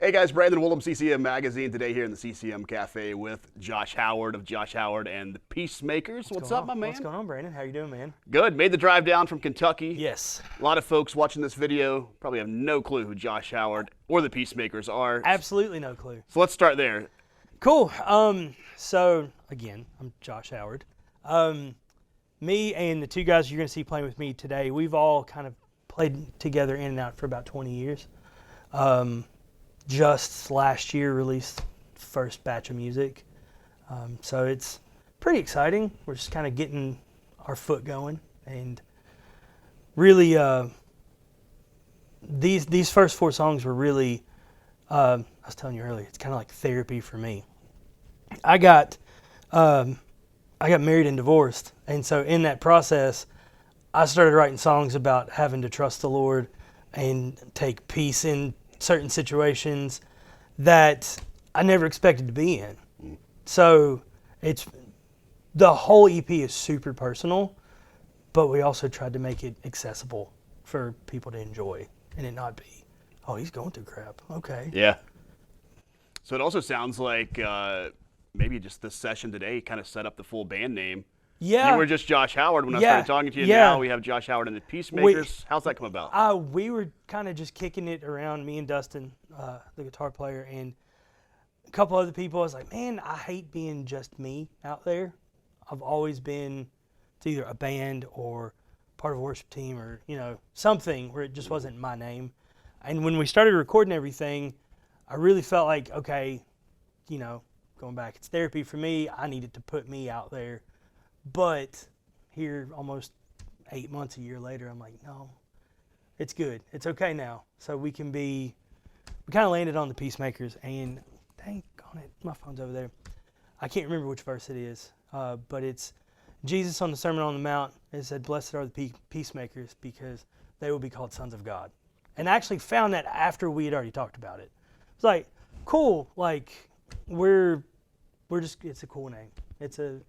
Hey guys, Brandon Woolham, CCM Magazine, today here in the CCM Cafe with Josh Howard of Josh Howard and the Peacemakers. What's up, my man? What's going on, Brandon? How you doing, man? Good. Made the drive down from Kentucky. Yes. A lot of folks watching this video probably have no clue who Josh Howard or the Peacemakers are. Absolutely no clue. So let's start there. Cool. So again, I'm Josh Howard. Me and the two guys you're going to see playing with me today, we've all kind of played together in and out for about 20 years. Just last year released first batch of music. So it's pretty exciting. We're just kind of getting our foot going, and really these first four songs were really, I was telling you earlier, it's kind of like therapy for me. I got married and divorced, and so in that process, I started writing songs about having to trust the Lord and take peace in certain situations that I never expected to be in. So the whole EP is super personal, but we also tried to make it accessible for people to enjoy and it not be, oh, he's going through crap. Okay. Yeah. So it also sounds like maybe just this session today kind of set up the full band name. Yeah. You were just Josh Howard when I started talking to you. Yeah. Now we have Josh Howard and the Peacemakers. How's that come about? We were kind of just kicking it around, me and Dustin, the guitar player, and a couple other people. I was like, man, I hate being just me out there. I've always been to either a band or part of a worship team or, something where it just wasn't my name. And when we started recording everything, I really felt like, okay, going back, it's therapy for me. I needed to put me out there. But here, almost 8 months, a year later, I'm like, no, it's good. It's okay now. So we kind of landed on the Peacemakers, and dang on it, my phone's over there. I can't remember which verse it is, but it's Jesus on the Sermon on the Mount. It said, blessed are the peacemakers because they will be called sons of God. And I actually found that after we had already talked about it. It's like, cool, like, we're just, it's a cool name. It's a,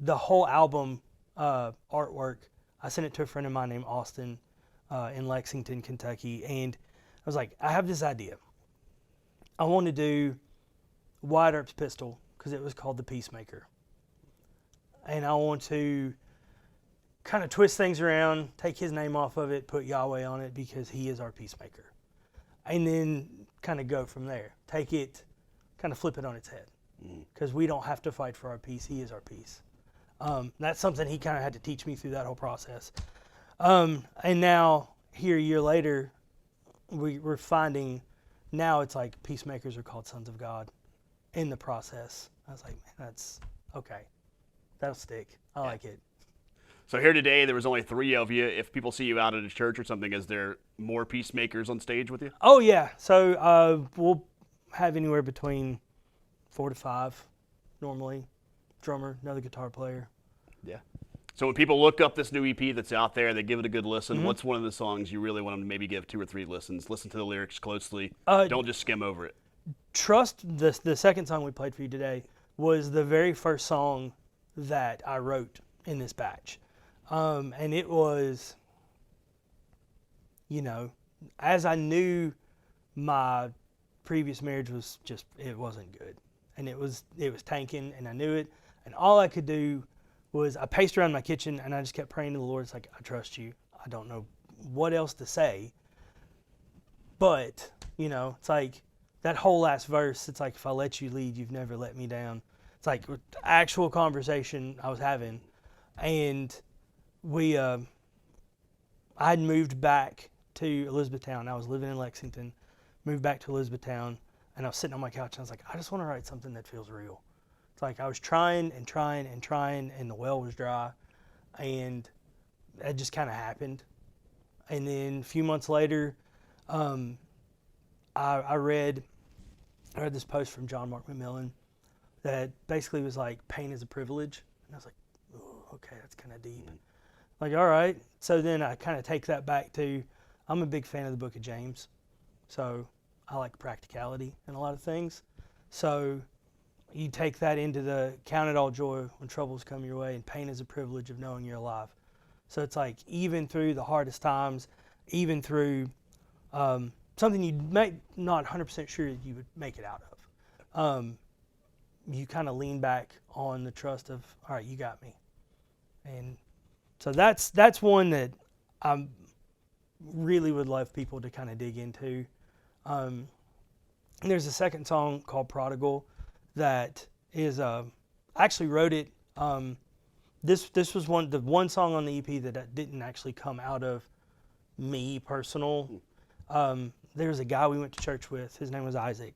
the whole album artwork, I sent it to a friend of mine named Austin in Lexington, Kentucky, and I was like, I have this idea. I want to do Wyatt Earp's pistol because it was called The Peacemaker. And I want to kind of twist things around, take his name off of it, put Yahweh on it because he is our peacemaker. And then kind of go from there. Take it, kind of flip it on its head. Because we don't have to fight for our peace. He is our peace. That's something he kind of had to teach me through that whole process. And now, here a year later, we're finding now it's like peacemakers are called sons of God in the process. I was like, man, that's okay. That'll stick. I like it. So here today, there was only 3 of you. If people see you out at a church or something, is there more Peacemakers on stage with you? Oh, yeah. So we'll have anywhere between 4 to 5 normally. Drummer, another guitar player. Yeah. So when people look up this new EP that's out there, they give it a good listen. What's one of the songs you really want them to maybe give 2 or 3 listens? Listen to the lyrics closely. Don't just skim over it. Trust, the second song we played for you today was the very first song that I wrote in this batch. And it was, as I knew my previous marriage was just, it wasn't good. And it was tanking, and I knew it. And all I could do was I paced around my kitchen, and I just kept praying to the Lord. It's like, I trust you. I don't know what else to say. But, it's like that whole last verse, it's like, if I let you lead, you've never let me down. It's like actual conversation I was having. And I had moved back to Elizabethtown. I was living in Lexington, moved back to Elizabethtown. And I was sitting on my couch, and I was like, I just want to write something that feels real. It's like I was trying, and the well was dry. And it just kind of happened. And then a few months later, I read this post from John Mark McMillan that basically was like, pain is a privilege. And I was like, oh, okay, that's kind of deep. Like, all right. So then I kind of take that back to, I'm a big fan of the book of James. So I like practicality in a lot of things. So you take that into the count it all joy when troubles come your way, and pain is a privilege of knowing you're alive. So it's like, even through the hardest times, even through something you may not 100% sure you would make it out of. You kind of lean back on the trust of, all right, you got me. And so that's one that I really would love people to kind of dig into. And there's a second song called Prodigal that is, I actually wrote it. This was the one song on the EP that didn't actually come out of me personal. There was a guy we went to church with. His name was Isaac,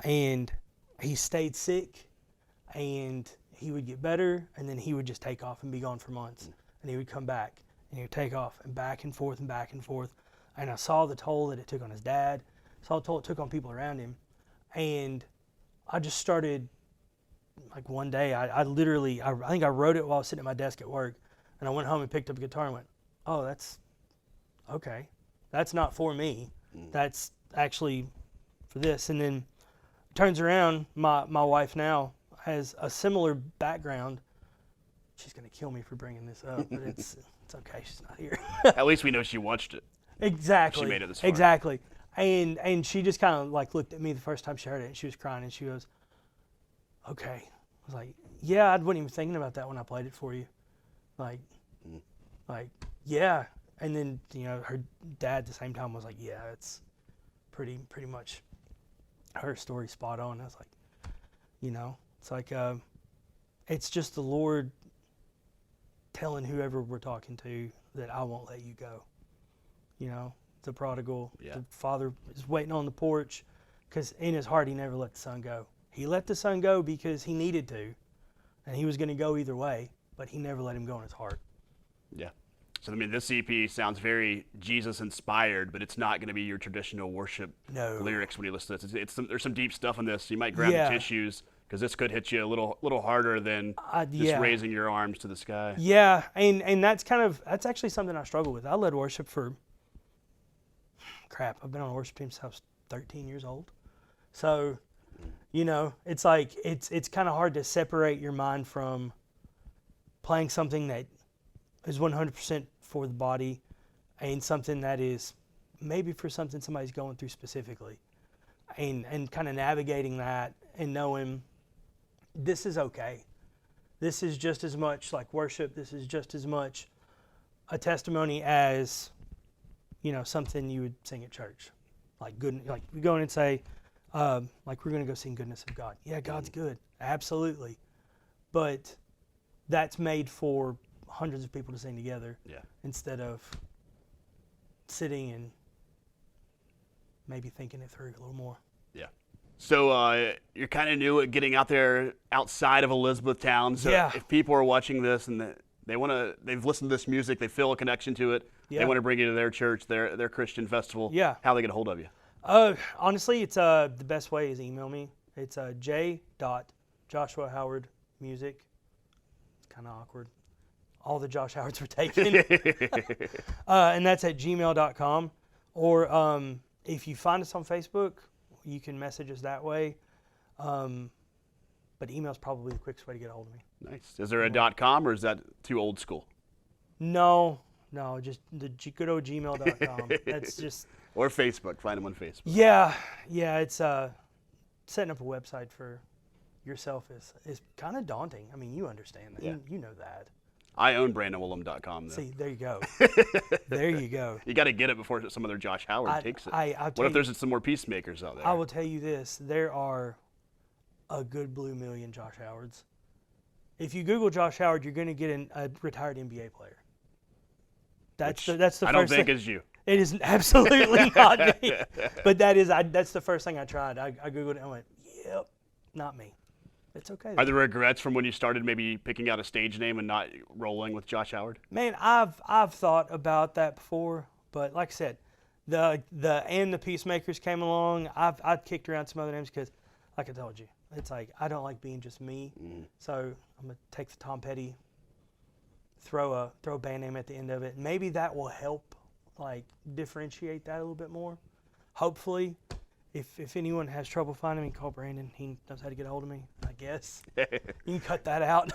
and he stayed sick, and he would get better, and then he would just take off and be gone for months, and he would come back, and he would take off, and back and forth and back and forth. And I saw the toll that it took on his dad, saw the toll it took on people around him, and I just started, like one day, I think I wrote it while I was sitting at my desk at work, and I went home and picked up a guitar and went, oh, that's okay. That's not for me. That's actually for this. And then turns around, my wife now has a similar background. She's going to kill me for bringing this up, but it's okay. She's not here. At least we know she watched it. Exactly. She made it this far. Exactly. And she just kind of like looked at me the first time she heard it, and she was crying, and she goes, okay. I was like, yeah, I wasn't even thinking about that when I played it for you. Like, yeah. And then, her dad at the same time was like, yeah, it's pretty much her story spot on. I was like, it's like, it's just the Lord telling whoever we're talking to that I won't let you go. The prodigal, the father is waiting on the porch because in his heart he never let the son go. He let the son go because he needed to, and he was going to go either way, but he never let him go in his heart. Yeah. So, this EP sounds very Jesus-inspired, but it's not going to be your traditional worship lyrics when you listen to this. There's some deep stuff in this. You might grab the tissues because this could hit you a little harder than just raising your arms to the sky. Yeah, and that's actually something I struggle with. I led worship for, I've been on a worship team since I was 13 years old. So, it's like, it's kind of hard to separate your mind from playing something that is 100% for the body and something that is maybe for something somebody's going through specifically, and kind of navigating that and knowing this is okay. This is just as much like worship. This is just as much a testimony as, something you would sing at church. Like we go in and say, like we're going to go sing Goodness of God. Yeah, God's good. Absolutely. But that's made for hundreds of people to sing together instead of sitting and maybe thinking it through a little more. Yeah. So you're kind of new at getting out there outside of Elizabethtown. So if people are watching this and they've listened to this music, they feel a connection to it, they want to bring you to their church, their Christian festival, how they get a hold of you? Honestly, it's the best way is email me. It's j.joshuahowardmusic. It's kind of awkward. All the Josh Howards were taken. And that's at gmail.com. Or if you find us on Facebook, you can message us that way. But email's probably the quickest way to get a hold of me. Nice. Is there a .com or is that too old school? No, just the good old gmail.com. That's just... Or Facebook. Find them on Facebook. Yeah, it's setting up a website for yourself is kind of daunting. You understand that. You know that. I own BrandonWillem.com. See, there you go. There you go. You got to get it before some other Josh Howard takes it. What if there's some more peacemakers out there? I will tell you this. There are a good blue million Josh Howards. If you Google Josh Howard, you're going to get a retired NBA player. That's the first thing. I don't think is you. It is absolutely not me. But that's the first thing I tried. I Googled it and I went, yep, not me. It's okay. Are there regrets from when you started maybe picking out a stage name and not rolling with Josh Howard? Man, I've thought about that before, but like I said, the Peacemakers came along. I've kicked around some other names because, like I told you, it's like I don't like being just me. So I'm gonna take the Tom Petty, throw a band name at the end of it. Maybe that will help like differentiate that a little bit more. Hopefully. If anyone has trouble finding me, call Brandon. He knows how to get a hold of me, I guess. You can cut that out.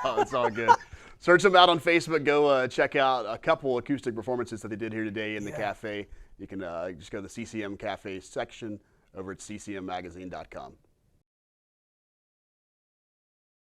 Oh, it's all good. Search them out on Facebook. Go check out a couple acoustic performances that they did here today in the cafe. you can just go to the CCM Cafe section over at ccmmagazine.com.